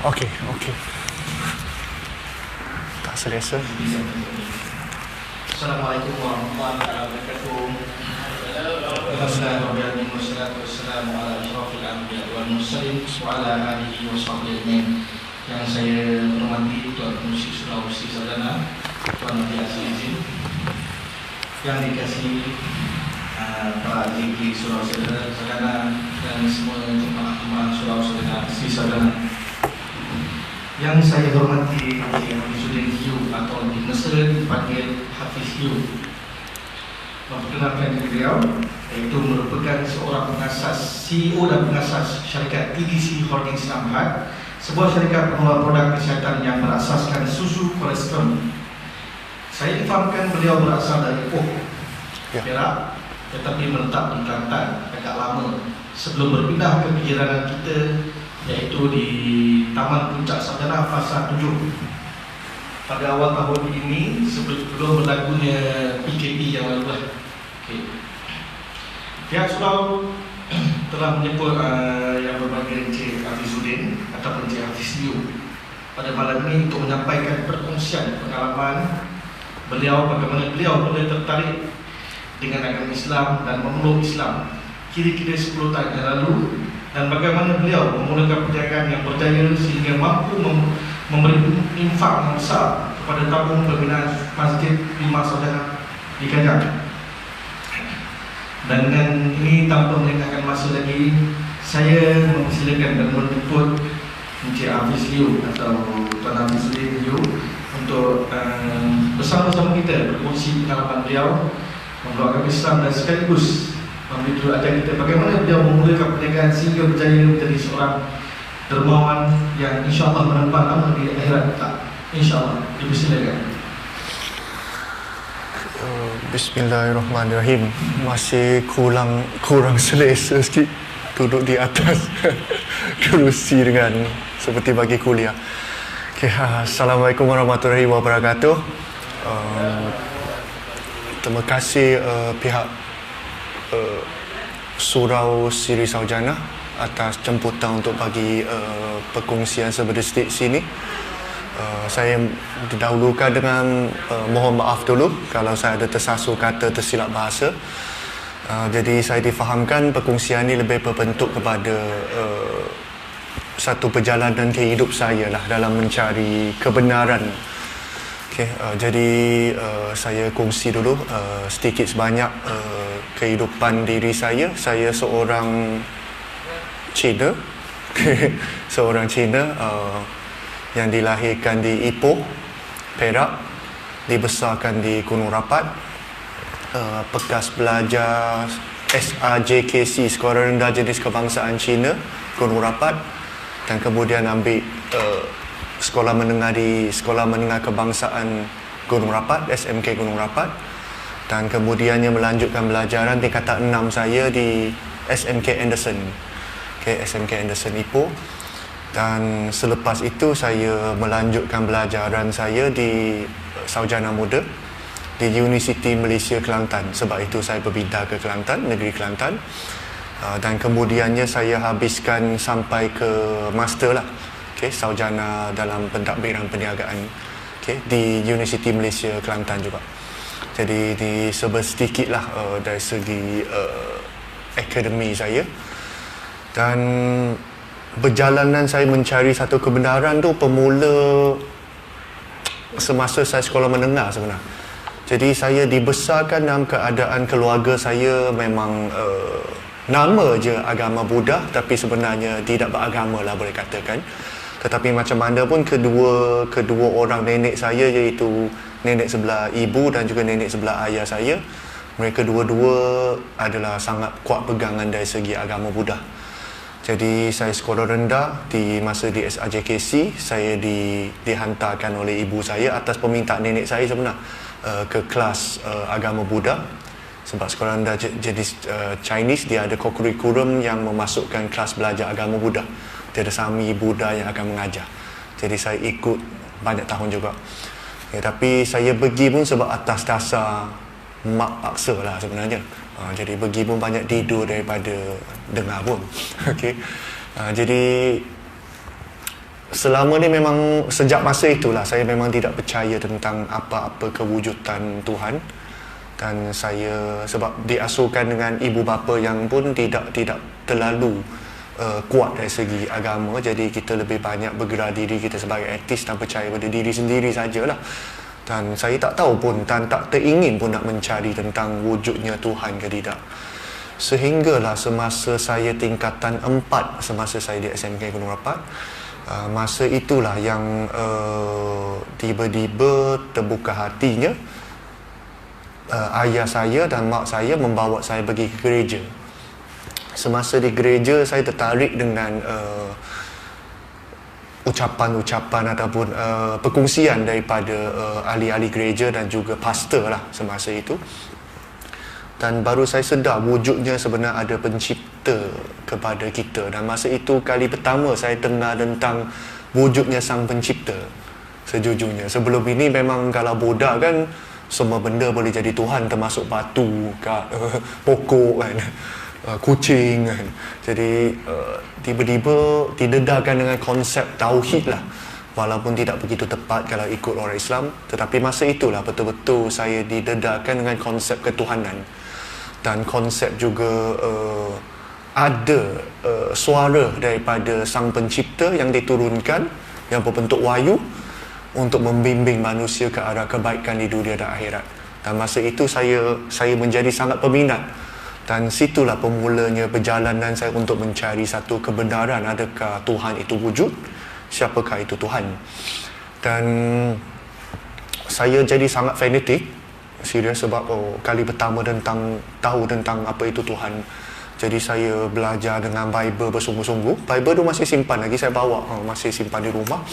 Okey. Tak selesa. Assalamualaikum warahmatullahi wabarakatuh. Alhamdulillah wassalatu wassalamu ala asyrafil anbiya wal mursalin wa ala alihi wa sahbihi. Yang saya hormati Tuan Pengurusi Sulawesi Selatan, Tuan Haji Azizin, yang dikasihi para tinggi Sulawesi Selatan dan semua jemaah Sulawesi Selatan. Yang saya hormati Haji Hafizuddin Hiu atau di Mesra dipanggil Hafiz Hiu. Memperkenalkan diri beliau, iaitu merupakan seorang pengasas, CEO dan pengasas syarikat TDC Holding Islam Berhad, sebuah syarikat pengelola produk kesihatan yang berasaskan susu kolesterol. Saya difahamkan beliau berasal dari Perak, tetapi menetap di Kelantan agak lama sebelum berpindah ke perjalanan kita, yaitu di Taman Puncak Sarjana Fasa 7 pada awal tahun ini, sebelum berlakunya PKP yang lalu lah. Pihak Surau telah menyebut yang berbagai Encik Hafizuddin ataupun Encik Hafiz Liu pada malam ini untuk menyampaikan perkongsian pengalaman beliau, bagaimana beliau mulai tertarik dengan agama Islam dan memeluk Islam kira-kira 10 tahun yang lalu, dan bagaimana beliau memulakan perjalanan yang berjaya sehingga mampu memberi infak yang besar kepada tabung pembinaan Masjid 5 Saudara di Kajang. Dan dengan ini, tanpa melengahkan masa lagi, saya mempersilakan dan menjemput Encik Hafiz Liu atau Tuan Hafizuddin Liu untuk bersama-sama kita berkongsi pengalaman beliau memeluk agama Islam dan sekaligus memberi ajar kita bagaimana beliau memulakan perniagaan sehingga berjaya menjadi seorang dermawan yang insyaAllah menempat nama di akhirat tak. InsyaAllah. Dipersilakan. Bismillahirrahmanirrahim. Masih kurang selesa sikit duduk di atas kerusi dengan seperti bagi kuliah. Okay, Assalamualaikum warahmatullahi wabarakatuh. Terima kasih pihak Surau Sri Sarjana atas jemputan untuk bagi perkongsian sebentar sini. Saya didahulukan dengan mohon maaf dulu kalau saya ada tersasul kata, tersilap bahasa. Jadi saya difahamkan perkongsian ini lebih berbentuk kepada satu perjalanan kehidup saya lah dalam mencari kebenaran. Okay, jadi saya kongsi dulu sedikit sebanyak kehidupan diri saya. Saya seorang Cina, seorang Cina yang dilahirkan di Ipoh, Perak, dibesarkan di Gunung Rapat, bekas belajar SRJKC, Sekolah Rendah Jenis Kebangsaan Cina, Gunung Rapat, dan kemudian ambil sekolah menengah di Sekolah Menengah Kebangsaan Gunung Rapat, SMK Gunung Rapat, dan kemudiannya melanjutkan belajaran tingkatan 6 saya di SMK Anderson, SMK Anderson Ipoh. Dan selepas itu saya melanjutkan belajaran saya di Sarjana Muda di Universiti Malaysia Kelantan. Sebab itu saya berpindah ke Kelantan, negeri Kelantan. Dan kemudiannya saya habiskan sampai ke master lah, sarjana dalam pentadbiran perniagaan, di Universiti Malaysia Kelantan juga. Jadi di sedikit lah dari segi akademi saya. Dan perjalanan saya mencari satu kebenaran tu bermula semasa saya sekolah menengah sebenarnya. Jadi saya dibesarkan dalam keadaan keluarga saya memang nama je agama Buddha, tapi sebenarnya tidak beragama lah boleh katakan. Tetapi macam mana pun kedua orang nenek saya, iaitu nenek sebelah ibu dan juga nenek sebelah ayah saya, mereka dua-dua adalah sangat kuat pegangan dari segi agama Buddha. Jadi saya sekolah rendah di masa di SRJKC, saya dihantarkan oleh ibu saya atas permintaan nenek saya sebenarnya ke kelas agama Buddha. Sebab sekolah rendah jenis Chinese, dia ada kurikulum yang memasukkan kelas belajar agama Buddha. Dia ada Sami Buddha yang akan mengajar. Jadi saya ikut banyak tahun juga. Tapi saya pergi pun sebab atas dasar mak paksa lah sebenarnya. Jadi pergi pun banyak tidur daripada dengar pun. Jadi selama ni memang sejak masa itulah saya memang tidak percaya tentang apa-apa kewujudan Tuhan. Dan saya sebab diasuhkan dengan ibu bapa yang pun tidak terlalu kuat dari segi agama, jadi kita lebih banyak bergerak diri kita sebagai etis dan percaya pada diri sendiri sajalah. Dan saya tak tahu pun dan tak teringin pun nak mencari tentang wujudnya Tuhan ke tidak. Sehinggalah semasa saya tingkatan 4, semasa saya di SMK Gunung Rapat, masa itulah yang tiba-tiba terbuka hatinya, ayah saya dan mak saya membawa saya pergi ke gereja. Semasa di gereja, saya tertarik dengan ucapan-ucapan ataupun perkongsian daripada ahli-ahli gereja dan juga pastor lah semasa itu. Dan baru saya sedar wujudnya sebenarnya ada pencipta kepada kita. Dan masa itu kali pertama saya dengar tentang wujudnya sang pencipta sejujurnya. Sebelum ini memang kalau budak kan semua benda boleh jadi Tuhan, termasuk batu, pokok kan, kucing kan. Jadi tiba-tiba didedarkan dengan konsep tauhid lah, walaupun tidak begitu tepat kalau ikut orang Islam. Tetapi masa itulah betul-betul saya didedarkan dengan konsep ketuhanan. Dan konsep juga ada suara daripada sang pencipta yang diturunkan, yang berbentuk wahyu, untuk membimbing manusia ke arah kebaikan di dunia dan akhirat. Dan masa itu saya menjadi sangat peminat. Dan situlah permulanya perjalanan saya untuk mencari satu kebenaran, adakah Tuhan itu wujud, siapakah itu Tuhan. Dan saya jadi sangat fanatik, serius, sebab kali pertama tahu tentang apa itu Tuhan. Jadi saya belajar dengan Bible bersungguh-sungguh. Bible tu masih simpan lagi, saya bawa, masih simpan di rumah.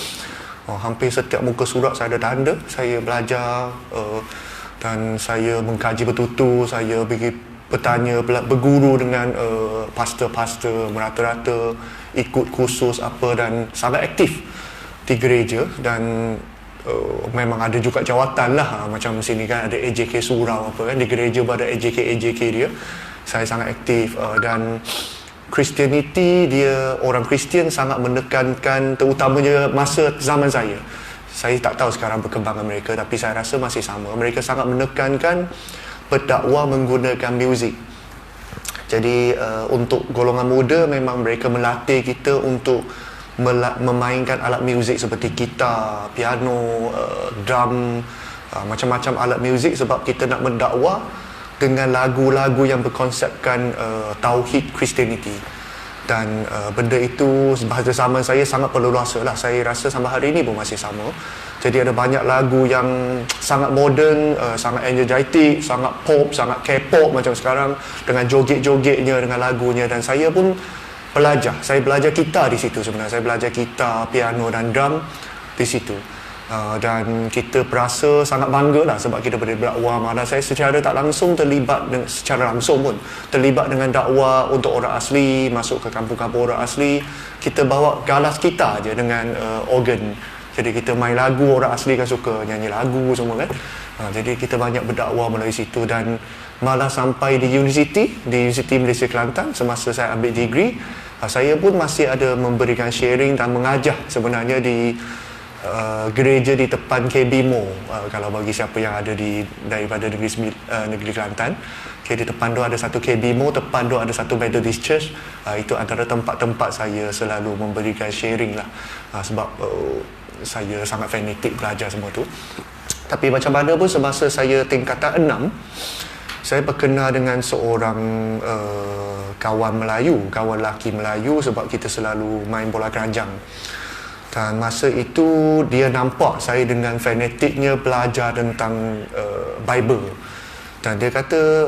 Hampir setiap muka surat saya ada tanda. Saya belajar dan saya mengkaji betul-betul. Saya pergi bertanya, berguru dengan pastor-pastor, merata-rata ikut kursus apa, dan sangat aktif di gereja. Dan memang ada juga jawatan lah, macam sini kan ada AJK surau apa kan, di gereja ada AJK dia. Saya sangat aktif dan Christianity, dia orang Kristian sangat menekankan, terutamanya masa zaman saya. Saya tak tahu sekarang perkembangan mereka, tapi saya rasa masih sama. Mereka sangat menekankan berdakwah menggunakan muzik. Jadi untuk golongan muda memang mereka melatih kita untuk memainkan alat muzik seperti gitar, piano, drum, macam-macam alat muzik, sebab kita nak mendakwah dengan lagu-lagu yang berkonsepkan tauhid Christianity. Dan benda itu bahasa zaman saya sangat perluasa lah. Saya rasa sampai hari ini pun masih sama. Jadi ada banyak lagu yang sangat moden, sangat energetic, sangat pop, sangat K-pop macam sekarang, dengan joget-jogetnya, dengan lagunya. Dan saya pun belajar. Saya belajar gitar di situ sebenarnya. Saya belajar gitar, piano dan drum di situ. Dan kita berasa sangat bangga lah sebab kita boleh berdakwah. Malah saya secara tak langsung terlibat secara langsung pun terlibat dengan dakwah untuk orang asli, masuk ke kampung-kampung orang asli. Kita bawa galas kita aja dengan organ. Jadi kita main lagu, orang asli kan suka nyanyi lagu semua kan. Jadi kita banyak berdakwah melalui situ. Dan malah sampai di Universiti Malaysia Kelantan, semasa saya ambil degree, saya pun masih ada memberikan sharing dan mengajar sebenarnya di gereja di tepan KBMO. Kalau bagi siapa yang ada daripada negeri Kelantan, di depan tu ada satu KBMO, depan tu ada satu Methodist Church. Itu antara tempat-tempat saya selalu memberikan sharing lah, sebab saya sangat fanatik belajar semua tu. Tapi macam mana pun, semasa saya tingkatan 6, saya berkenal dengan seorang kawan Melayu, kawan lelaki Melayu, sebab kita selalu main bola keranjang. Dan masa itu dia nampak saya dengan fanatiknya belajar tentang Bible. Dan dia kata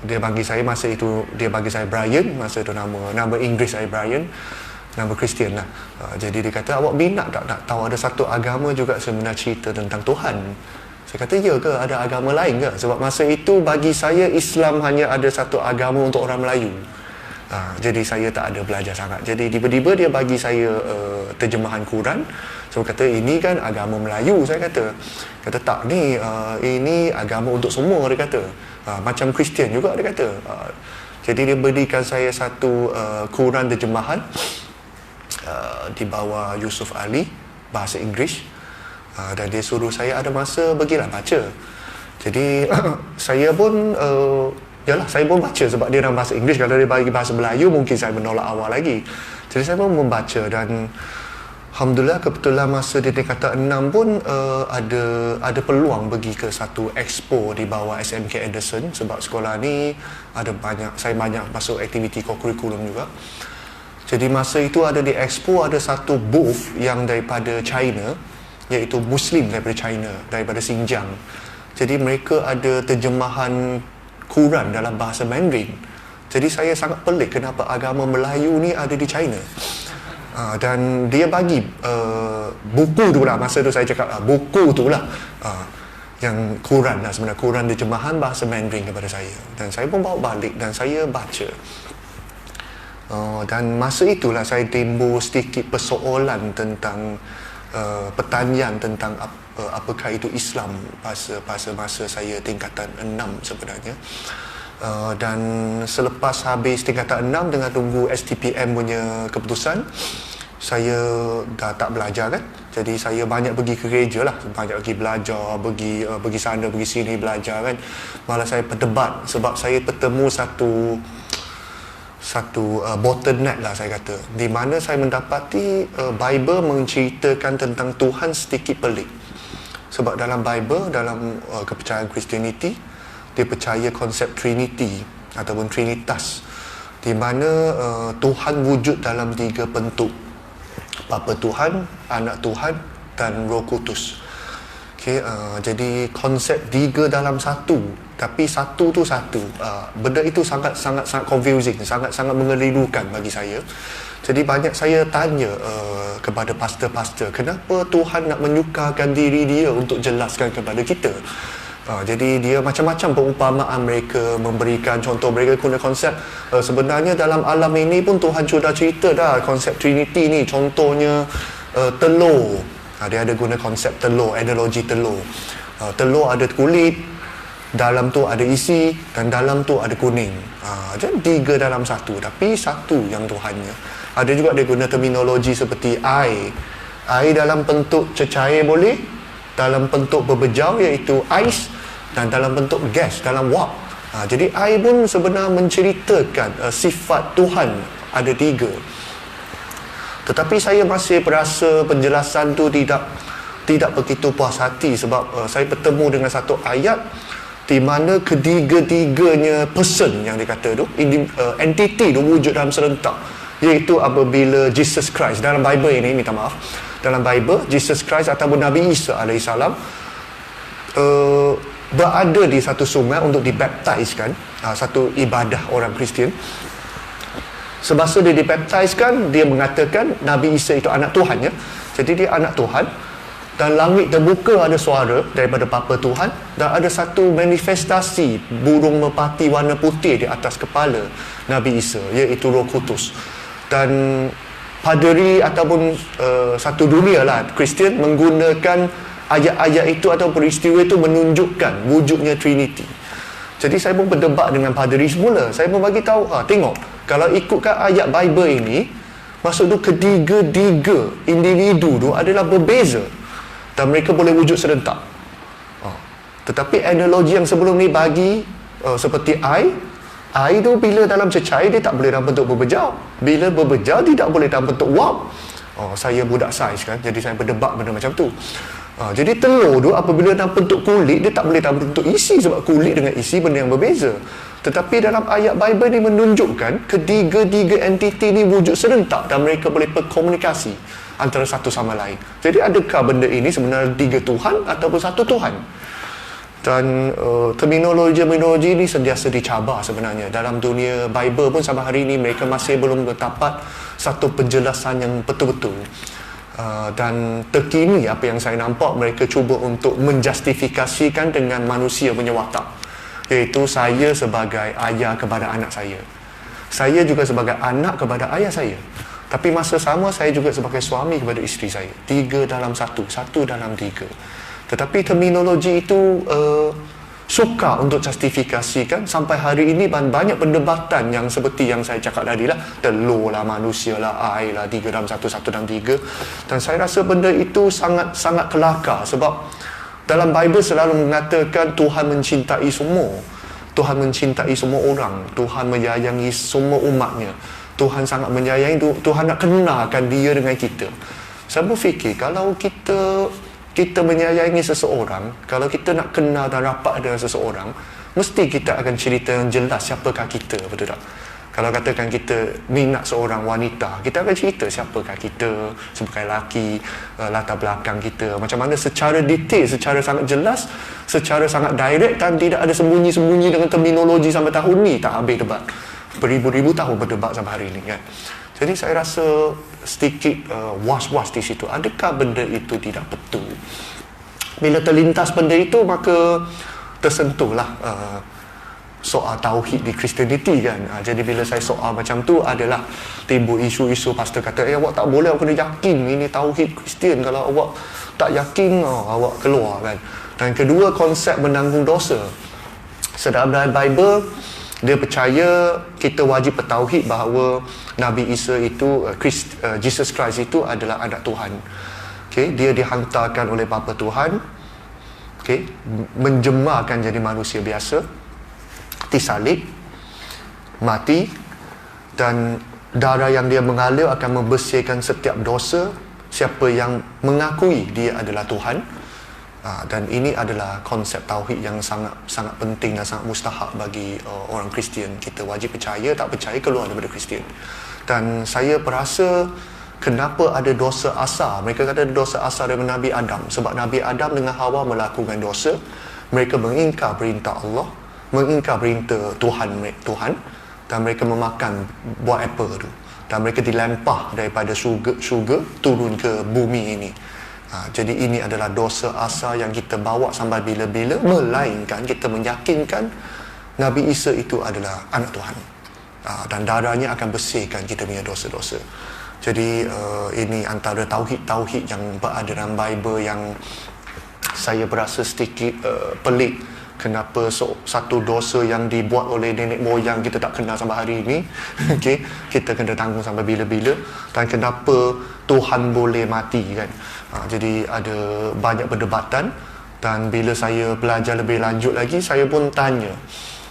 dia bagi saya masa itu, dia bagi saya Brian, masa itu nama Inggeris saya Brian, nama Kristian lah. Jadi dia kata, awak minat tak nak tahu ada satu agama juga sebenarnya cerita tentang Tuhan? Saya kata, ya ke, ada agama lain ke? Sebab masa itu bagi saya Islam hanya ada satu agama untuk orang Melayu. Jadi saya tak ada belajar sangat. Jadi tiba-tiba dia bagi saya terjemahan Quran. So kata, ini kan agama Melayu. Saya kata tak, ini agama untuk semua, dia kata. Macam Kristian juga, dia kata. Jadi dia berikan saya satu Quran terjemahan. di bawah Yusuf Ali, bahasa Inggeris. Dan dia suruh saya ada masa bagilah baca. Jadi saya pun yalah, saya pun baca sebab dia dalam bahasa Inggeris. Kalau dia bagi bahasa Melayu mungkin saya menolak awal lagi. Jadi saya pun membaca, dan alhamdulillah kebetulan masa di tingkatan 6 pun ada peluang pergi ke satu expo di bawah SMK Anderson, sebab sekolah ni saya banyak masuk aktiviti kurikulum juga. Jadi masa itu ada di expo, ada satu booth yang daripada China, iaitu Muslim daripada China, daripada Xinjiang. Jadi mereka ada terjemahan Quran dalam bahasa Mandarin. Jadi saya sangat pelik kenapa agama Melayu ni ada di China. Dan dia bagi buku tu lah, masa tu saya cakap buku tu lah, yang Quran lah sebenarnya, Quran terjemahan bahasa Mandarin kepada saya. Dan saya pun bawa balik dan saya baca. Dan masa itulah saya timbul sedikit persoalan tentang pertanyaan tentang apakah itu Islam pada masa saya tingkatan 6 sebenarnya. Dan selepas habis tingkatan 6 dengan tunggu STPM punya keputusan, saya dah tak belajar kan. Jadi saya banyak pergi ke gereja lah, banyak pergi belajar, pergi sana pergi sini belajar kan. Malah saya berdebat sebab saya bertemu satu bottleneck lah saya kata, di mana saya mendapati Bible menceritakan tentang Tuhan sedikit pelik. Sebab dalam Bible, dalam kepercayaan Christianity, dia percaya konsep Trinity ataupun Trinitas, di mana Tuhan wujud dalam 3 bentuk: Bapa Tuhan, Anak Tuhan dan Roh Kudus. Jadi konsep 3 dalam 1, tapi satu tu satu. Benda itu sangat confusing, sangat mengelirukan bagi saya. Jadi banyak saya tanya kepada pastor-pastor, kenapa Tuhan nak menyukarkan diri dia untuk jelaskan kepada kita? Jadi dia macam-macam perumpamaan mereka memberikan contoh. Mereka guna konsep sebenarnya dalam alam ini pun Tuhan sudah cerita dah konsep Trinity ni. Contohnya telur. Dia ada guna konsep telur, analogi telur. Telur ada kulit, dalam tu ada isi, dan dalam tu ada kuning. Jadi 3 dalam 1, tapi satu yang Tuhannya. Ada juga dia guna terminologi seperti air. Air dalam bentuk cecair boleh, dalam bentuk berbejau iaitu ais, dan dalam bentuk gas, dalam wap. Jadi air pun sebenarnya menceritakan sifat Tuhan ada 3. Tetapi saya masih berasa penjelasan tu tidak begitu puas hati, sebab saya bertemu dengan satu ayat di mana ketiga-tiganya person yang dikata tu, entity tu wujud dalam serentak, iaitu apabila Jesus Christ dalam Bible ini, minta maaf, dalam Bible Jesus Christ ataupun Nabi Isa alaihissalam berada di satu sungai untuk dibaptiskan, satu ibadah orang Kristian. Semasa dia dibaptiskan, dia mengatakan Nabi Isa itu anak Tuhan, ya. Jadi dia anak Tuhan, dan langit terbuka, ada suara daripada Bapa Tuhan, dan ada satu manifestasi burung merpati warna putih di atas kepala Nabi Isa, iaitu Roh Kudus. Dan paderi ataupun satu dunia lah Kristian menggunakan ayat-ayat itu atau peristiwa itu menunjukkan wujudnya Trinity. Jadi saya pun berdebat dengan paderi semula. Saya pun bagi tahu, tengok, kalau ikutkan ayat Bible ini, maksud tu ketiga-tiga individu tu adalah berbeza dan mereka boleh wujud serentak. Tetapi analogi yang sebelum ni bagi seperti air tu bila dalam cecair dia tak boleh dalam bentuk berbejau, bila berbejau tidak boleh dalam bentuk wap. Saya budak saiz kan, jadi saya berdebat benda macam tu. Jadi telur tu apabila dalam bentuk kulit, dia tak boleh dalam bentuk isi, sebab kulit dengan isi benda yang berbeza. Tetapi dalam ayat Bible ni menunjukkan ketiga-tiga entiti ni wujud serentak dan mereka boleh berkomunikasi antara satu sama lain. Jadi adakah benda ini sebenarnya 3 Tuhan ataupun satu Tuhan? Dan terminologi ini sentiasa dicabar sebenarnya. Dalam dunia Bible pun sampai hari ini mereka masih belum dapat satu penjelasan yang betul-betul. Dan terkini apa yang saya nampak, mereka cuba untuk menjustifikasikan dengan manusia punya watak, iaitu saya sebagai ayah kepada anak saya juga sebagai anak kepada ayah saya, tapi masa sama saya juga sebagai suami kepada isteri saya. 3 dalam 1, 1 dalam 3. Tetapi terminologi itu sukar untuk justifikasikan. Sampai hari ini banyak perdebatan yang seperti yang saya cakap tadi lah, telur lah, manusia lah, air lah, 3 dalam 1, 1 dalam 3. Dan saya rasa benda itu sangat kelakar, sebab dalam Bible selalu mengatakan Tuhan mencintai semua. Tuhan mencintai semua orang. Tuhan menyayangi semua umatnya. Tuhan sangat menyayangi, Tuhan nak kenalkan dia dengan kita. Saya berfikir kalau kita menyayangi seseorang, kalau kita nak kenal dan rapat dengan seseorang, mesti kita akan cerita yang jelas siapakah kita, betul tak? Kalau katakan kita minat seorang wanita, kita akan cerita siapakah kita sebagai lelaki, latar belakang kita, macam mana secara detail, secara sangat jelas, secara sangat direct, dan tidak ada sembunyi-sembunyi dengan terminologi sampai tahun ni. Tak habis debat. Beribu-ribu tahun berdebat sampai hari ni kan. Jadi saya rasa sedikit was-was di situ. Adakah benda itu tidak betul? Bila terlintas benda itu, maka tersentuhlah soal tauhid di Kristianiti kan. Jadi bila saya soal macam tu, adalah timbul isu-isu pastor kata, awak tak boleh, awak kena yakin ini tauhid Kristian. Kalau awak tak yakin, awak keluar kan. Dan kedua, konsep menanggung dosa. Dalam Bible, dia percaya kita wajib bertauhid bahawa Nabi Isa itu, Jesus Christ itu adalah anak Tuhan. Okay? Dia dihantarkan oleh Bapa Tuhan, okay? Menjemarkan jadi manusia biasa, disalib, mati, dan darah yang dia mengalir akan membersihkan setiap dosa siapa yang mengakui dia adalah Tuhan. Dan ini adalah konsep tauhid yang sangat penting dan sangat mustahak bagi orang Kristian. Kita wajib percaya, tak percaya keluar daripada Kristian. Dan saya perasa kenapa ada dosa asal. Mereka kata ada dosa asal daripada Nabi Adam, sebab Nabi Adam dengan Hawa melakukan dosa. Mereka mengingkar perintah Allah, mengingkar perintah Tuhan, dan mereka memakan buah apple tu, dan mereka dilempar daripada syurga turun ke bumi ini. Jadi ini adalah dosa asal yang kita bawa sampai bila-bila, melainkan kita meyakinkan Nabi Isa itu adalah anak Tuhan, dan darahnya akan bersihkan kita punya dosa-dosa. Jadi ini antara tauhid yang berada dalam Bible yang saya berasa sedikit pelik. Kenapa satu dosa yang dibuat oleh nenek moyang kita tak kenal sampai hari ini, okay, kita kena tanggung sampai bila-bila. Dan kenapa Tuhan boleh mati kan. Jadi ada banyak perdebatan. Dan bila saya belajar lebih lanjut lagi, saya pun tanya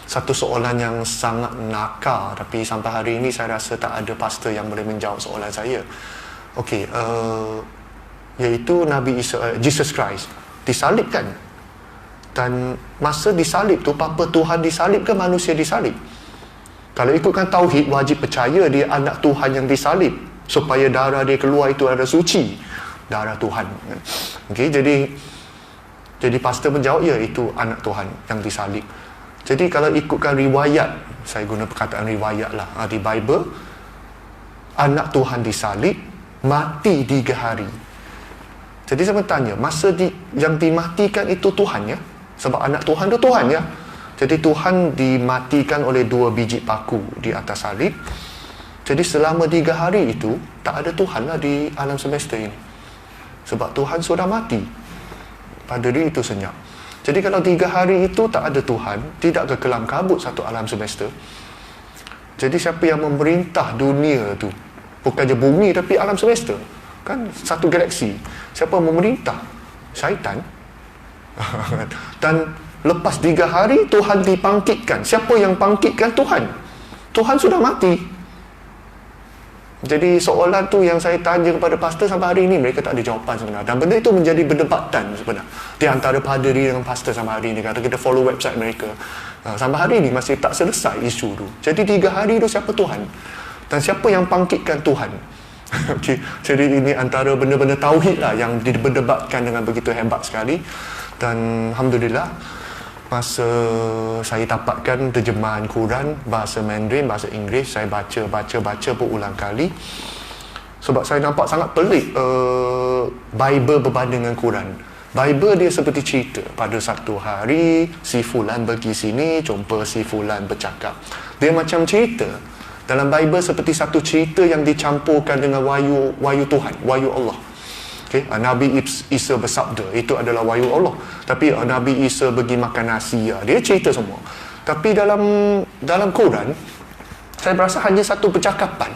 satu soalan yang sangat nakar, tapi sampai hari ini saya rasa tak ada pastor yang boleh menjawab soalan saya. Okey, iaitu Nabi Isa, Jesus Christ disalibkan. Dan masa disalib tu, apa Tuhan disalib ke manusia disalib? Kalau ikutkan tauhid, wajib percaya dia anak Tuhan yang disalib, supaya darah dia keluar itu adalah suci, darah Tuhan. Okey, jadi pastor menjawab, ya, itu anak Tuhan yang disalib. Jadi kalau ikutkan riwayat, saya guna perkataan riwayat lah, di Bible, anak Tuhan disalib, mati 3 hari. Jadi saya bertanya, masa yang dimatikan itu Tuhan ya? Sebab anak Tuhan itu Tuhan ya. Jadi Tuhan dimatikan oleh 2 biji paku di atas salib. Jadi selama 3 hari itu, tak ada Tuhan lah di alam semesta ini. Sebab Tuhan sudah mati. Pada diri itu senyap. Jadi kalau 3 hari itu tak ada Tuhan, tidak ke kelam kabut satu alam semesta. Jadi siapa yang memerintah dunia tu? Bukan je bumi, tapi alam semesta. Kan satu galaksi. Siapa memerintah? Syaitan. Dan lepas 3 hari Tuhan dibangkitkan. Siapa yang bangkitkan? Tuhan. Tuhan sudah mati. Jadi soalan tu yang saya tanya kepada pastor, sampai hari ini mereka tak ada jawapan sebenarnya. Dan benda itu menjadi perdebatan sebenarnya di antara padri dengan pastor sampai hari ini. Kata kita follow website mereka, sampai hari ini masih tak selesai isu tu. Jadi 3 hari tu siapa Tuhan? Dan siapa yang bangkitkan Tuhan? Okay. Jadi ini antara benda-benda tauhid lah yang diberdebatkan dengan begitu hebat sekali. Dan Alhamdulillah, masa saya dapatkan terjemahan Quran bahasa Mandarin, bahasa Inggeris, saya baca berulang kali. Sebab saya nampak sangat pelik Bible berbanding dengan Quran. Bible dia seperti cerita, pada satu hari si fulan pergi sini, jumpa si fulan bercakap. Dia macam cerita. Dalam Bible seperti satu cerita yang dicampurkan dengan wahyu Tuhan, wahyu Allah. Okay? Nabi Isa bersabda, itu adalah wahyu Allah. Tapi Nabi Isa pergi makan nasi, dia cerita semua. Tapi dalam Quran, saya berasa hanya satu percakapan.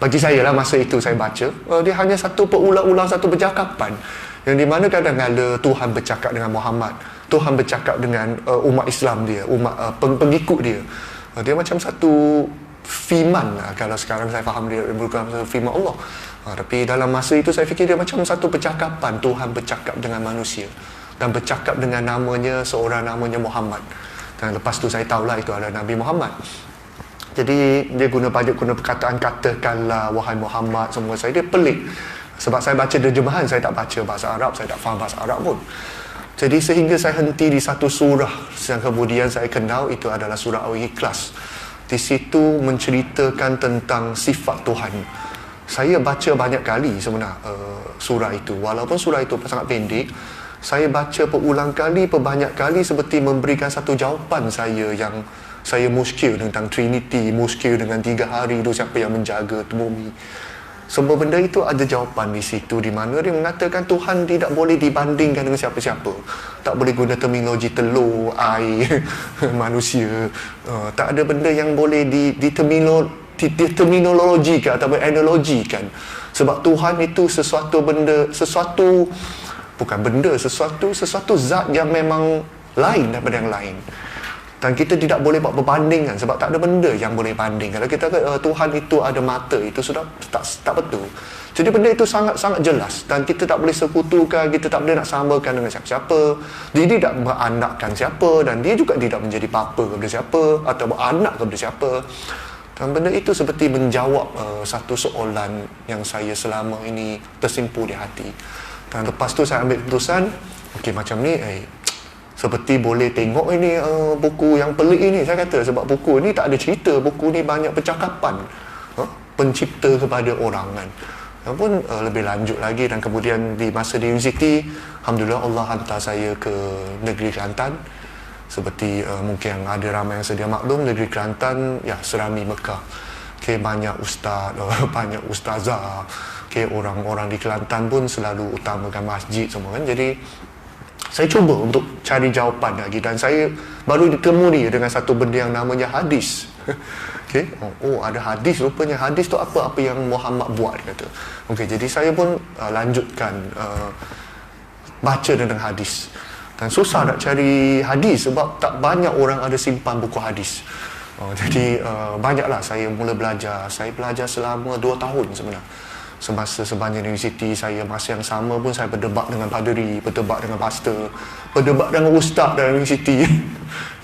Bagi saya lah, masa itu saya baca, dia hanya satu berulang-ulang satu percakapan, yang di mana kadang-kadang Tuhan bercakap dengan Muhammad, Tuhan bercakap dengan umat Islam dia, umat pengikut dia. Dia macam satu firman lah, kalau sekarang saya faham dia bukan firman Allah. Tapi dalam masa itu saya fikir dia macam satu percakapan. Tuhan bercakap dengan manusia dan bercakap dengan seorang namanya Muhammad. Dan lepas tu saya tahulah itu adalah Nabi Muhammad. Jadi dia guna perkataan katakanlah wahai Muhammad, semua saya. Dia pelik sebab saya baca terjemahan, saya tak baca bahasa Arab, saya tak faham bahasa Arab pun. Jadi sehingga saya henti di satu surah yang kemudian saya kenal, itu adalah surah Al-Ikhlas. Di situ menceritakan tentang sifat Tuhan. Saya baca banyak kali sebenarnya surah itu. Walaupun surah itu sangat pendek, saya baca berulang kali, berbanyak kali, seperti memberikan satu jawapan saya yang saya muskil tentang Trinity, muskil dengan 3 hari itu siapa yang menjaga bumi. Semua benda itu ada jawapan di situ, di mana dia mengatakan Tuhan tidak boleh dibandingkan dengan siapa-siapa. Tak boleh guna terminologi telur, air, manusia. Tak ada benda yang boleh terminologikan ataupun analogikan. Sebab Tuhan itu sesuatu zat yang memang lain daripada yang lain. Dan kita tidak boleh buat perbandingan sebab tak ada benda yang boleh banding. Kalau kita kata Tuhan itu ada mata, itu sudah tak betul. Jadi benda itu sangat jelas dan kita tak boleh sekutukan, kita tak boleh nak samakan dengan siapa-siapa. Dia tidak beranakkan siapa dan dia juga tidak menjadi bapa kepada siapa atau beranak kepada siapa. Dan benda itu seperti menjawab satu soalan yang saya selama ini tersimpu di hati. Dan lepas tu saya ambil keputusan, okey macam ni, seperti boleh tengok ini buku yang pelik ini, saya kata, sebab buku ni tak ada cerita, buku ni banyak percakapan pencipta kepada orang kan. Dan pun lebih lanjut lagi, dan kemudian di masa di universiti, alhamdulillah Allah hantar saya ke negeri Kelantan. Seperti mungkin ada ramai yang sedia maklum, negeri Kelantan ya serami Mekah. Okay, banyak ustaz, banyak ustazah. Okay, orang-orang di Kelantan pun selalu utamakan masjid semua kan. Jadi saya cuba untuk cari jawapan lagi, dan saya baru ditemui dengan satu benda yang namanya hadis. Okay. Ada hadis, rupanya hadis tu apa yang Muhammad buat, kata. Okay, jadi saya pun lanjutkan baca tentang hadis. Dan susah nak cari hadis sebab tak banyak orang ada simpan buku hadis. Jadi banyaklah saya mula belajar. Saya belajar selama 2 tahun sebenarnya. Semasa sebanyak universiti saya, masa yang sama pun saya berdebat dengan paderi, berdebat dengan pastor, berdebat dengan ustaz dalam universiti.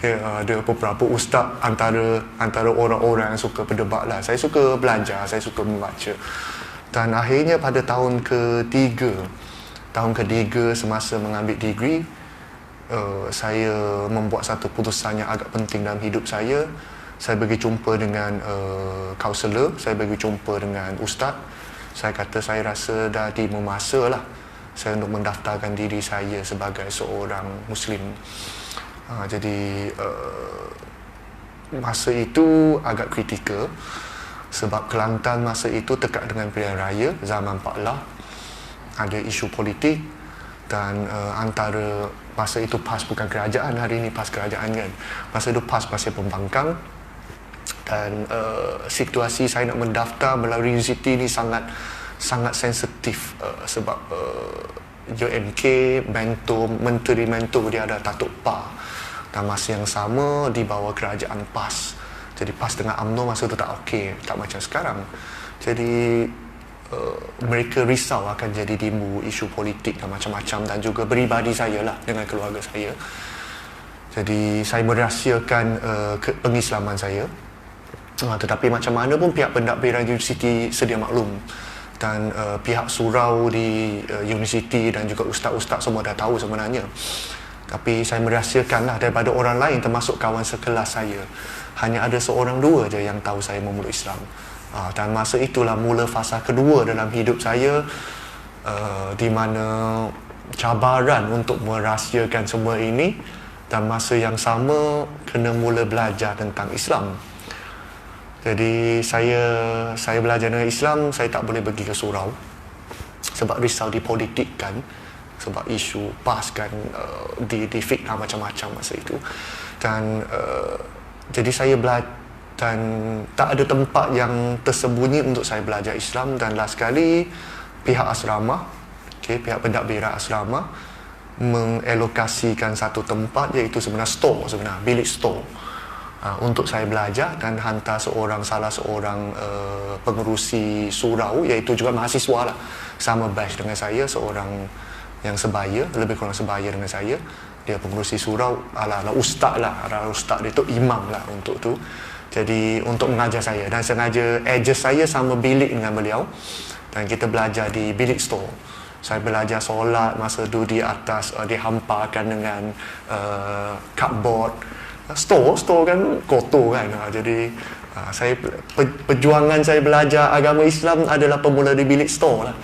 Ada beberapa ustaz antara orang-orang yang suka berdebat lah. Saya suka belajar, saya suka membaca. Dan akhirnya pada tahun ketiga semasa mengambil degree, saya membuat satu keputusan yang agak penting dalam hidup saya. Saya pergi jumpa dengan kaunselor, saya pergi jumpa dengan ustaz. Saya kata saya rasa dah tiba masa lah saya untuk mendaftarkan diri saya sebagai seorang Muslim. Jadi masa itu agak kritikal sebab Kelantan masa itu dekat dengan pilihan raya zaman Pak Lah, ada isu politik, dan antara masa itu PAS bukan kerajaan, hari ini PAS kerajaan kan, masa itu PAS Pasir Pembangkang. Dan situasi saya nak mendaftar melalui universiti ni sangat sensitif sebab UMK menteri mentor dia ada Datuk Pa, dan masa yang sama di bawah kerajaan PAS. Jadi PAS dengan UMNO masa tu tak okey, tak macam sekarang. Jadi mereka risau akan jadi timbul isu politik dan macam-macam, dan juga peribadi saya lah dengan keluarga saya. Jadi saya merahsiakan pengislaman saya. Tetapi macam mana pun pihak pentadbiran universiti sedia maklum, dan pihak surau di universiti dan juga ustaz-ustaz semua dah tahu sebenarnya. Tapi saya merahsiakanlah daripada orang lain, termasuk kawan sekelas saya. Hanya ada 1-2 je yang tahu saya memeluk Islam. Dan masa itulah mula fasa kedua dalam hidup saya, di mana cabaran untuk merahsiakan semua ini, dan masa yang sama kena mula belajar tentang Islam. Jadi saya belajar dengan Islam, saya tak boleh pergi ke surau. sebab risau dipolitikkan, sebab isu PAS kan difitnah macam-macam masa itu. Dan jadi saya belajar, dan tak ada tempat yang tersembunyi untuk saya belajar Islam. Dan last sekali pihak asrama, pihak pentadbiran asrama mengalokasikan satu tempat, iaitu sebenarnya bilik store untuk saya belajar, dan hantar salah seorang pengerusi surau, iaitu juga mahasiswa lah, sama batch dengan saya, seorang yang sebaya, lebih kurang sebaya dengan saya. Dia pengerusi surau, ala-ala ustaz lah, ala-ala ustaz dia tu imam lah untuk tu. Jadi untuk mengajar saya, dan sengaja adjust saya sama bilik dengan beliau, dan kita belajar di bilik store. Saya belajar solat masa tu di atas, dihampakan dengan cupboard. Store kan kotor kan. Jadi saya perjuangan saya belajar agama Islam adalah bermula di bilik store lah.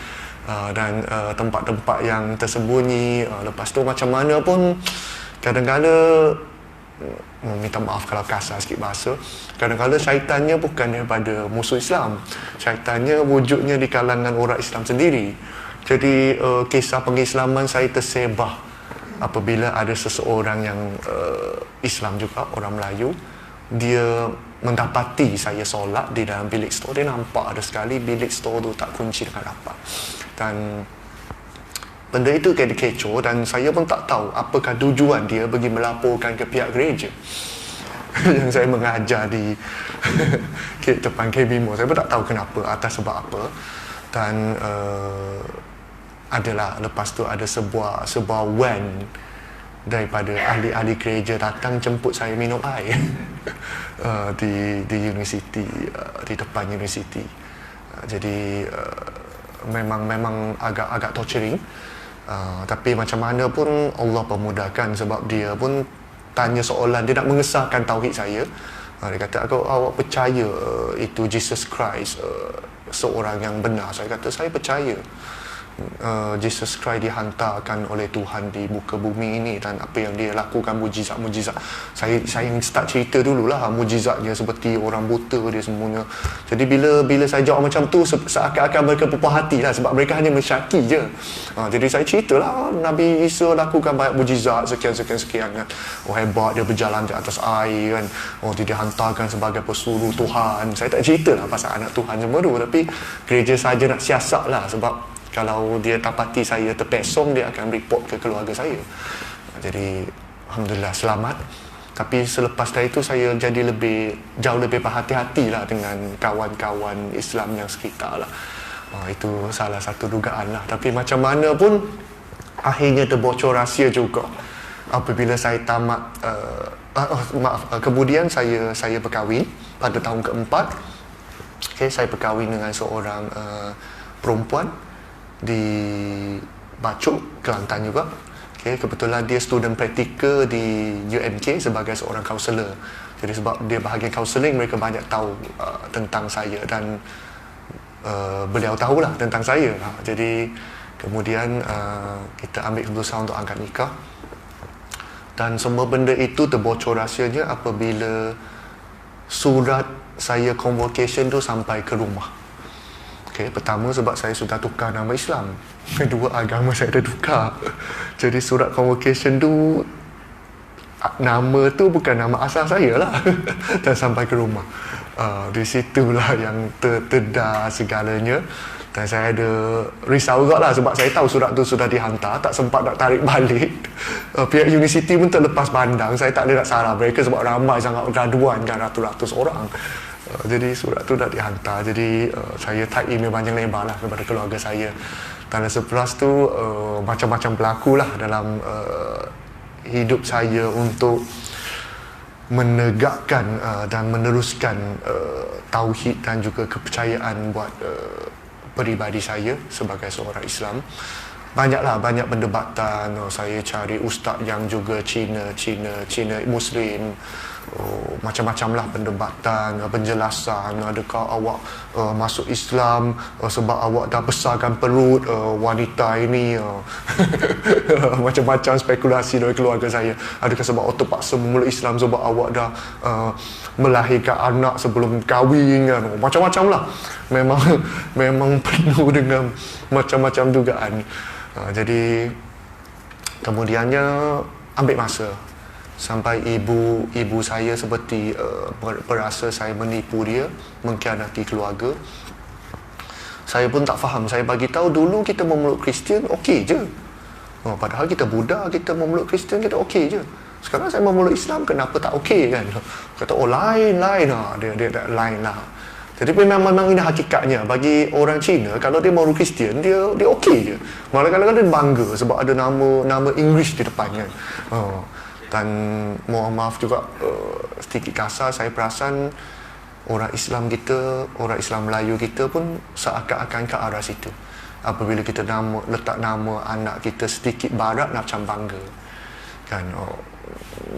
Dan tempat-tempat yang tersembunyi. Lepas tu macam mana pun kadang-kadang, minta maaf kalau kasar sikit bahasa, kadang-kadang syaitannya bukan daripada musuh Islam. Syaitannya wujudnya di kalangan orang Islam sendiri. Jadi kisah pengislaman saya tersebar apabila ada seseorang yang Islam juga, orang Melayu, dia mendapati saya solat di dalam bilik store. Dia nampak ada sekali bilik store tu tak kunci dengan rapat. Dan benda itu kayak dikecoh, dan saya pun tak tahu apakah tujuan dia pergi melaporkan ke pihak gereja yang saya mengajar di depan KBMO. Saya pun tak tahu kenapa, atas sebab apa. Dan adalah lepas tu ada sebuah van daripada ahli-ahli gereja datang jemput saya minum air di universiti, di depan universiti. Jadi memang agak torturing. Tapi macam mana pun Allah pemudahkan, sebab dia pun tanya soalan, dia nak mengesahkan tauhid saya. Dia kata, awak percaya itu Jesus Christ seorang yang benar? Saya kata, saya percaya Jesus Christ dihantarkan oleh Tuhan di muka bumi ini, dan apa yang dia lakukan, mujizat-mujizat. Saya start cerita dululah mujizatnya, seperti orang buta dia semuanya. Jadi bila saya jawab macam tu, seakan-akan mereka berpuas hati lah, sebab mereka hanya mensyaki je. Jadi saya ceritalah Nabi Isa lakukan banyak mujizat, sekian kan. Hebat dia berjalan di atas air kan. Dia dihantarkan sebagai pesuruh Tuhan. Saya tak ceritalah pasal anak Tuhan semua tu, tapi gereja saja nak siasat lah, sebab kalau dia dapati saya terpesong, dia akan report ke keluarga saya. Jadi alhamdulillah selamat. Tapi selepas dari itu saya jadi jauh lebih berhati-hati lah dengan kawan-kawan Islam yang sekitar lah. Itu salah satu dugaan lah. Tapi macam mana pun akhirnya terbocor rahsia juga apabila saya tamat. Kemudian saya berkahwin pada tahun keempat. Saya berkahwin dengan seorang perempuan di Bacuk, Kelantan juga. Kebetulan dia student praktikal di UMK sebagai seorang kaunselor. Jadi sebab dia bahagian kaunseling, mereka banyak tahu tentang saya, dan beliau tahulah tentang saya. Jadi kemudian kita ambil keputusan untuk angkat nikah, dan semua benda itu terbocor rahsianya apabila surat saya convocation tu sampai ke rumah. Pertama sebab saya sudah tukar nama Islam. Kedua, agama saya dah tukar. Jadi surat convocation tu, nama tu bukan nama asal saya lah. Dan sampai ke rumah. Di situlah yang terdedah segalanya. Dan saya ada risau juga lah, sebab saya tahu surat tu sudah dihantar, tak sempat nak tarik balik. Pihak universiti pun terlepas pandang. Saya tak ada nak salah mereka sebab ramai sangat graduan kan, ratus-ratus orang. Jadi surat tu dah dihantar. Jadi saya type email panjang lebar lah kepada keluarga saya. Dan selepas tu macam-macam berlaku lah dalam hidup saya untuk menegakkan dan meneruskan tauhid dan juga kepercayaan buat peribadi saya sebagai seorang Islam. Banyak pendebatan. Saya cari ustaz yang juga Cina Muslim. macam-macam lah perdebatan, penjelasan, adakah awak masuk Islam sebab awak dah besarkan perut wanita ini, macam-macam spekulasi dari keluarga saya. Adakah sebab awak terpaksa memeluk Islam sebab awak dah melahirkan anak sebelum kahwin kan, macam-macam lah. Memang penuh dengan macam-macam dugaan. Jadi kemudiannya ambil masa sampai ibu saya seperti berasa saya menipu dia, mengkhianati keluarga. Saya pun tak faham. Saya bagi tahu dulu kita memeluk Kristian okey je. Padahal kita Buddha, kita memeluk Kristian kita okey je. Sekarang saya memeluk Islam, kenapa tak okey kan? Kata lain dia tak lain lah. Jadi memang ini hakikatnya. Bagi orang Cina, kalau dia memeluk Kristian, dia okey je. Malah kadang-kadang dia bangga sebab ada nama Inggeris di depan kan. Dan mohon maaf juga sedikit kasar, saya perasan orang Islam kita, orang Islam Melayu kita pun seakan-akan ke arah situ. Apabila kita letak nama anak kita sedikit barat, nak macam bangga kan.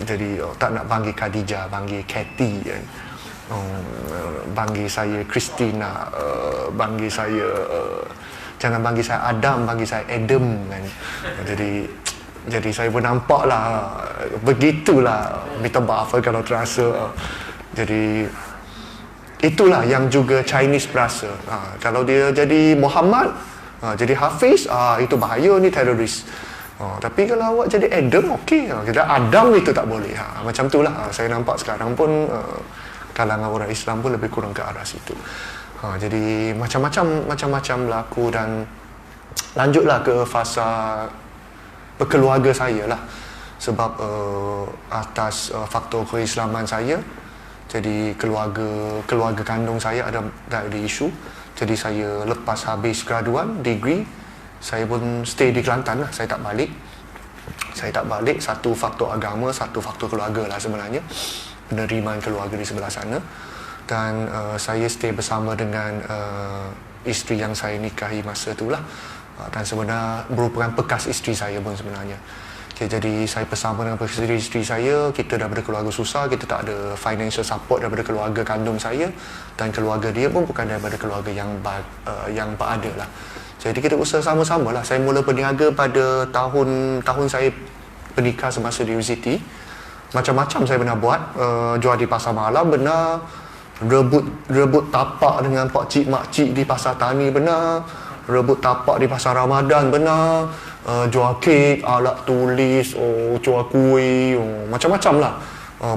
Jadi tak nak panggil Khadijah, panggil Cathy kan. Panggil saya Christina, panggil saya jangan panggil saya Adam, panggil saya Adam kan. Jadi saya pun nampak lah, begitulah, minta maaf kalau terasa. Jadi itulah yang juga Chinese berasa. Kalau dia jadi Muhammad, jadi Hafiz, itu bahaya, ni teroris. Tapi kalau awak jadi Adam, okey. Kita Adam itu tak boleh. Macam tu lah. Saya nampak sekarang pun kalangan orang Islam pun lebih kurang ke arah situ. Jadi macam-macam berlaku. Dan lanjutlah ke fasa berkeluarga saya lah. Sebab atas faktor keislaman saya, jadi keluarga kandung saya ada isu. Jadi saya lepas habis graduan degree, saya pun stay di Kelantan lah. Saya tak balik. Satu faktor agama, satu faktor keluarga lah sebenarnya, penerimaan keluarga di sebelah sana. Dan saya stay bersama dengan isteri yang saya nikahi masa tu lah. Dan sebenarnya merupakan bekas isteri saya pun sebenarnya. Jadi saya bersama dengan isteri saya, kita daripada keluarga susah, kita tak ada financial support daripada keluarga kandung saya, dan keluarga dia pun bukan daripada keluarga yang berada lah. Jadi kita usaha sama-sama lah. Saya mula berniaga pada tahun saya bernikah semasa di universiti. Macam-macam saya pernah buat, jual di pasar malam benar, rebut tapak dengan pakcik makcik di pasar tani benar, rebut tapak di pasar Ramadan benar, jual kek, alat tulis, jual kuih, macam-macam lah.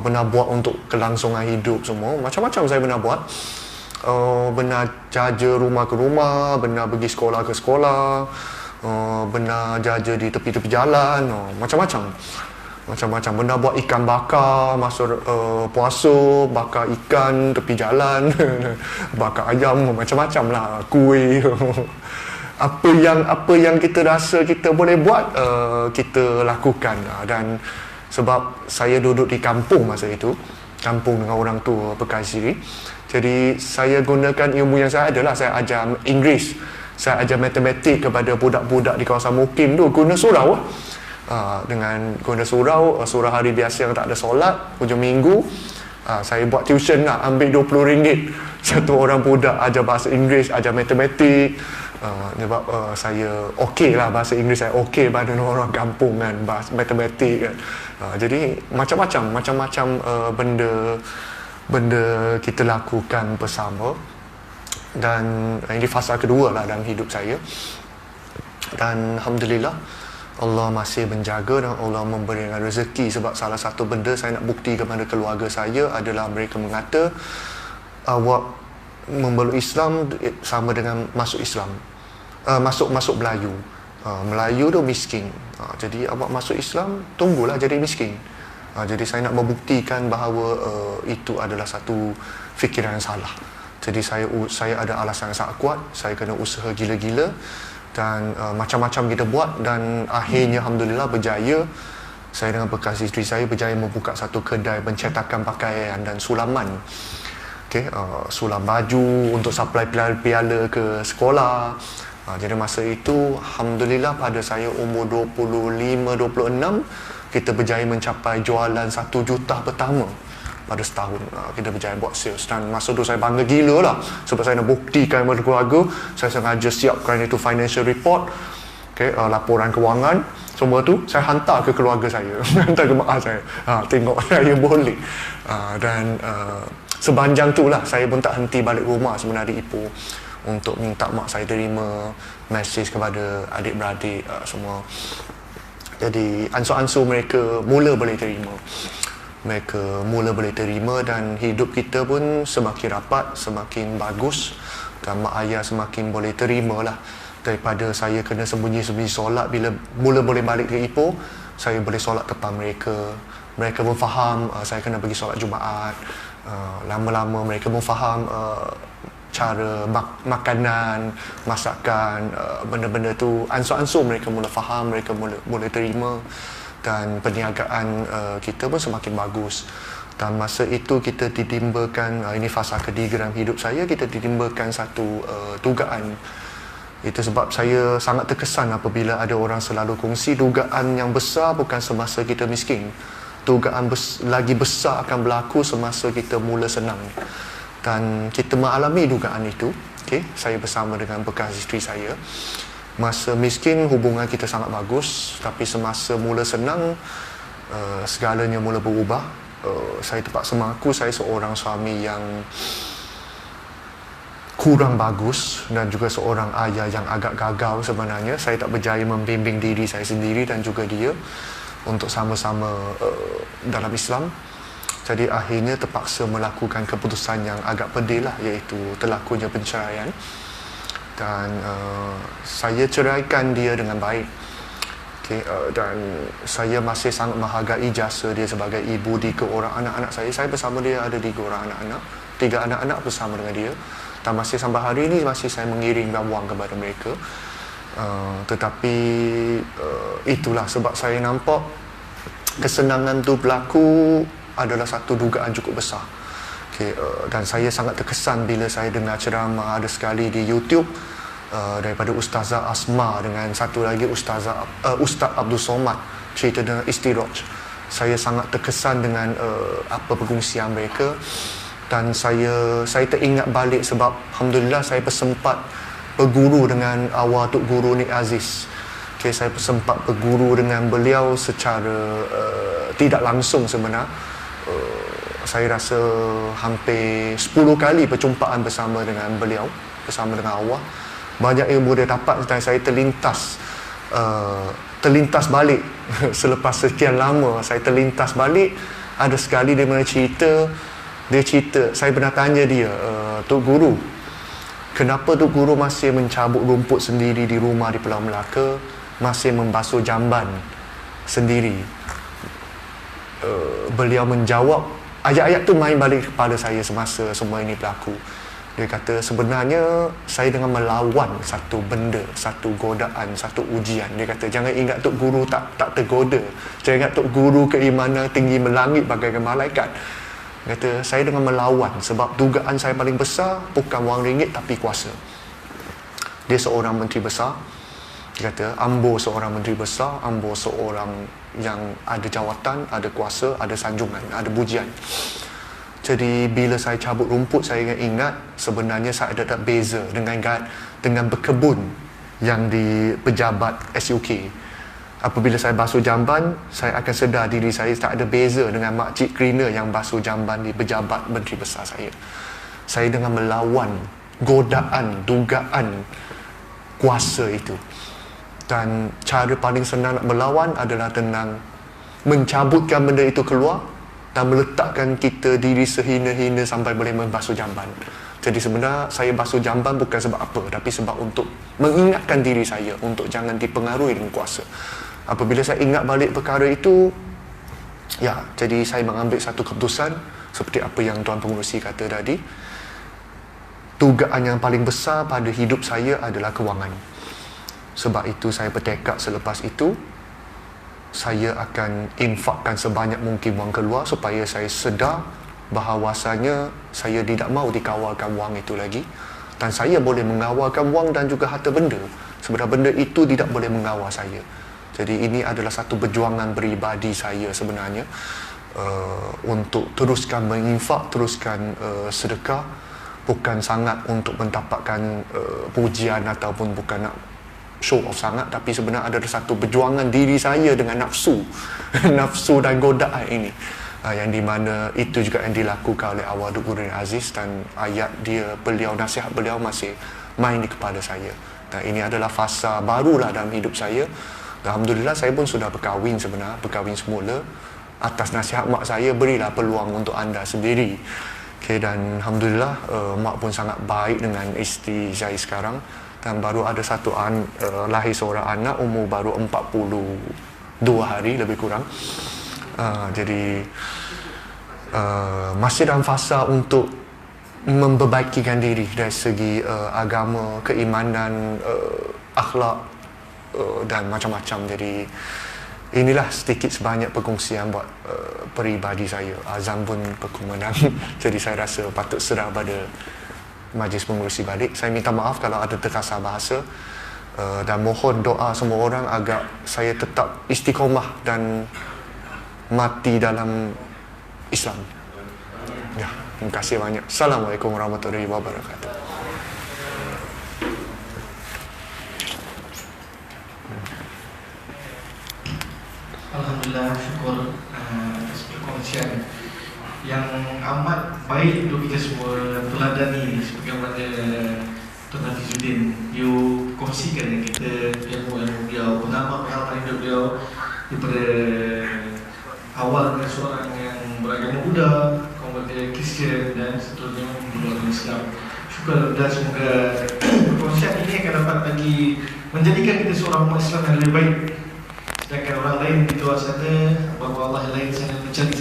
Pernah buat untuk kelangsungan hidup semua, macam-macam saya pernah buat. Pernah jaja rumah ke rumah, pernah pergi sekolah ke sekolah, pernah jaja di tepi-tepi jalan, macam-macam. Pernah buat ikan bakar masa puasa, bakar ikan tepi jalan, bakar ayam, macam-macam lah, kuih. Apa yang kita rasa kita boleh buat, kita lakukan. Dan sebab saya duduk di kampung masa itu, kampung dengan orang tua Pekasiri, jadi saya gunakan ilmu yang saya ada lah. Saya ajar Inggeris, saya ajar matematik kepada budak-budak di kawasan Mukim tu, guna surau lah. Dengan guna surau hari biasa yang tak ada solat, hujung minggu, saya buat tuition lah, ambil RM20 satu orang budak, ajar bahasa Inggeris, ajar matematik. Sebab saya okey lah, bahasa Inggeris saya okey pada orang kampung kan, bahasa matematik kan. Jadi macam-macam benda kita lakukan bersama. Dan ini fasa kedua lah dalam hidup saya. Dan Alhamdulillah, Allah masih menjaga dan Allah memberikan rezeki. Sebab salah satu benda saya nak bukti kepada keluarga saya adalah mereka mengata, awak memeluk Islam sama dengan masuk Islam, masuk Melayu. Melayu tu miskin. Jadi awak masuk Islam, tunggulah jadi miskin. Jadi saya nak membuktikan bahawa itu adalah satu fikiran yang salah. Jadi saya ada alasan yang sangat kuat. Saya kena usaha gila-gila dan macam-macam kita buat, dan akhirnya Alhamdulillah berjaya. Saya dengan bekas isteri saya berjaya membuka satu kedai pencetakan pakaian dan sulaman. Sulam baju untuk supply piala-piala ke sekolah. Jadi masa itu Alhamdulillah pada saya umur 25-26, kita berjaya mencapai jualan 1 juta pertama pada setahun. Kita berjaya buat sales, dan masa tu saya bangga gila lah sebab saya nak buktikan kepada keluarga. Saya sengaja siapkan itu financial report, laporan kewangan, semua tu saya hantar ke keluarga saya, hantar ke mak saya, tengok saya boleh. Dan sepanjang tu lah saya pun tak henti balik rumah sebenarnya di Ipoh untuk minta mak saya terima mesej kepada adik-beradik semua. Jadi ansur-ansur mereka mula boleh terima. Mereka mula boleh terima, dan hidup kita pun semakin rapat, semakin bagus, dan mak ayah semakin boleh terima lah. Daripada saya kena sembunyi-sembunyi solat, bila mula boleh balik ke Ipoh, saya boleh solat depan mereka. Mereka pun faham saya kena pergi solat Jumaat. Lama-lama mereka pun faham cara makanan, masakan, benda-benda tu. Ansur-ansur mereka mula faham, mereka mula terima, dan perniagaan kita pun semakin bagus. Dan masa itu kita ditimbakan, ini fasa ketiga dalam hidup saya, kita ditimbakan satu dugaan. Itu sebab saya sangat terkesan apabila ada orang selalu kongsi dugaan yang besar bukan semasa kita miskin. Dugaan lagi besar akan berlaku semasa kita mula senang. Dan kita mengalami dugaan itu. Saya bersama dengan bekas isteri saya. Masa miskin hubungan kita sangat bagus, tapi semasa mula senang segalanya mula berubah. Saya terpaksa mengaku saya seorang suami yang kurang bagus, dan juga seorang ayah yang agak gagal sebenarnya. Saya tak berjaya membimbing diri saya sendiri dan juga dia untuk sama-sama dalam Islam. Jadi akhirnya terpaksa melakukan keputusan yang agak pedih lah, iaitu terlakunya penceraian. Dan saya ceraikan dia dengan baik. Dan saya masih sangat menghargai jasa dia sebagai ibu di orang anak-anak saya. Saya bersama dia ada 3 orang anak-anak, 3 anak-anak bersama dengan dia. Dan masih sampai hari ini masih saya mengirimkan wang kepada mereka. Tetapi itulah sebab saya nampak kesenangan tu berlaku adalah satu dugaan cukup besar. Dan saya sangat terkesan bila saya dengar ceramah ada sekali di YouTube daripada Ustazah Asma dengan satu lagi Ustaz Abdul Somad cerita dengan Istiraj. Saya sangat terkesan dengan apa perkongsian mereka. Dan saya teringat balik sebab alhamdulillah saya bersempat berguru dengan awal Tok Guru Nik Aziz. Saya bersempat berguru dengan beliau secara tidak langsung sebenar. Saya rasa hampir 10 kali perjumpaan bersama dengan beliau, bersama dengan awal. Banyak ilmu dia dapat, dan saya terlintas balik selepas sekian lama saya terlintas balik. Ada sekali dia cerita, saya pernah tanya dia, Tok Guru, kenapa Tok Guru masih mencabut rumput sendiri di rumah di Pulau Melaka, masih membasuh jamban sendiri? Beliau menjawab, ayat-ayat tu main balik kepada saya semasa semua ini berlaku. Dia kata, sebenarnya saya dengan melawan satu benda, satu godaan, satu ujian. Dia kata, jangan ingat Tok Guru tak tergoda. Jangan ingat Tok Guru keimanan tinggi melangit bagaikan malaikat. Kata, saya dengan melawan sebab dugaan saya paling besar bukan wang ringgit tapi kuasa. Dia seorang menteri besar. Dia kata, Ambo seorang menteri besar, Ambo seorang yang ada jawatan, ada kuasa, ada sanjungan, ada pujian. Jadi bila saya cabut rumput, saya ingat sebenarnya saya ada tak beza dengan berkebun yang di pejabat SUK. Apabila saya basuh jamban, saya akan sedar diri saya tak ada beza dengan makcik cleaner yang basuh jamban di pejabat menteri besar saya. Saya dengan melawan godaan, dugaan kuasa itu. Dan cara paling senang nak melawan adalah dengan mencabutkan benda itu keluar dan meletakkan kita diri sehina-hina sampai boleh membasuh jamban. Jadi sebenarnya saya basuh jamban bukan sebab apa, tapi sebab untuk mengingatkan diri saya untuk jangan dipengaruhi dengan kuasa. Apabila saya ingat balik perkara itu, jadi saya mengambil satu keputusan seperti apa yang Tuan Pengerusi kata tadi. Dugaan yang paling besar pada hidup saya adalah kewangan. Sebab itu saya bertekad selepas itu saya akan infakkan sebanyak mungkin wang keluar supaya saya sedar bahawasanya saya tidak mahu dikawalkan wang itu lagi, dan saya boleh mengawalkan wang dan juga harta benda. Sebenarnya benda itu tidak boleh mengawal saya. Jadi ini adalah satu perjuangan peribadi saya sebenarnya. untuk teruskan menginfak, teruskan sedekah, bukan sangat untuk mendapatkan pujian ataupun bukan nak show off sangat, tapi sebenarnya ada satu perjuangan diri saya dengan nafsu nafsu dan godaan ini, yang di mana itu juga yang dilakukan oleh Awadud Guru Aziz, dan ayat dia, beliau, nasihat beliau masih main di kepala saya. Dan ini adalah fasa barulah dalam hidup saya. Alhamdulillah saya pun sudah berkahwin sebenarnya, berkahwin semula atas nasihat mak saya, berilah peluang untuk anda sendiri. Okay, dan Alhamdulillah mak pun sangat baik dengan isteri saya sekarang, dan baru ada lahir seorang anak, umur baru 42 hari lebih kurang. Jadi masih dalam fasa untuk memperbaikikan diri dari segi agama, keimanan, akhlak, dan macam-macam. Jadi inilah sedikit sebanyak perkongsian buat peribadi saya. Azam pun berkumandang jadi saya rasa patut serah pada majlis pengurusi balik. Saya minta maaf kalau ada terkasar bahasa, dan mohon doa semua orang agar saya tetap istiqomah dan mati dalam Islam. Ya, terima kasih banyak. Assalamualaikum warahmatullahi wabarakatuh. Alhamdulillah, syukur atas perkongsian yang amat baik untuk kita semua teladani, sebagaimana Tuan Hafizuddin you kongsikan dengan kita ilmu-ilmu beliau, pengalaman hidup beliau daripada awal dengan seorang yang beragama Buddha, kemudian Kristian dan seterusnya beragama Islam. Syukur, dan semoga perkongsian ini akan dapat lagi menjadikan kita seorang umat Islam yang lebih baik. Sedangkan orang lain di luar sana, bahawa Allah lain sana mencari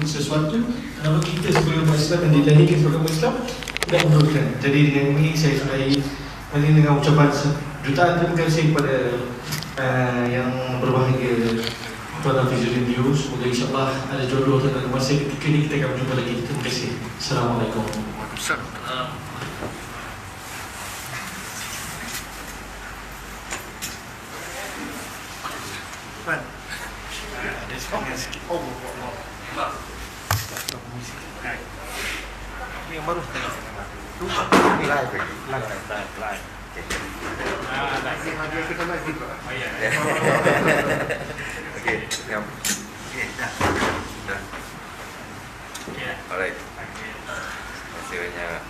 sesuatu, kenapa kita sebagai umat Islam yang dilahirkan sebagai umat Islam tidak menurutkan. Jadi dengan ini saya sudahi dengan ucapan jutaan terima kasih kepada yang berbahagia Tuan Hafizuddin Dio. Semoga insyaAllah ada jodoh dan ada masa ketika ini kita akan berjumpa lagi. Terima kasih. Assalamualaikum. Waalaikumsalam. Yang baru live. Okey, yang dah. Alright. Terima kasih banyak.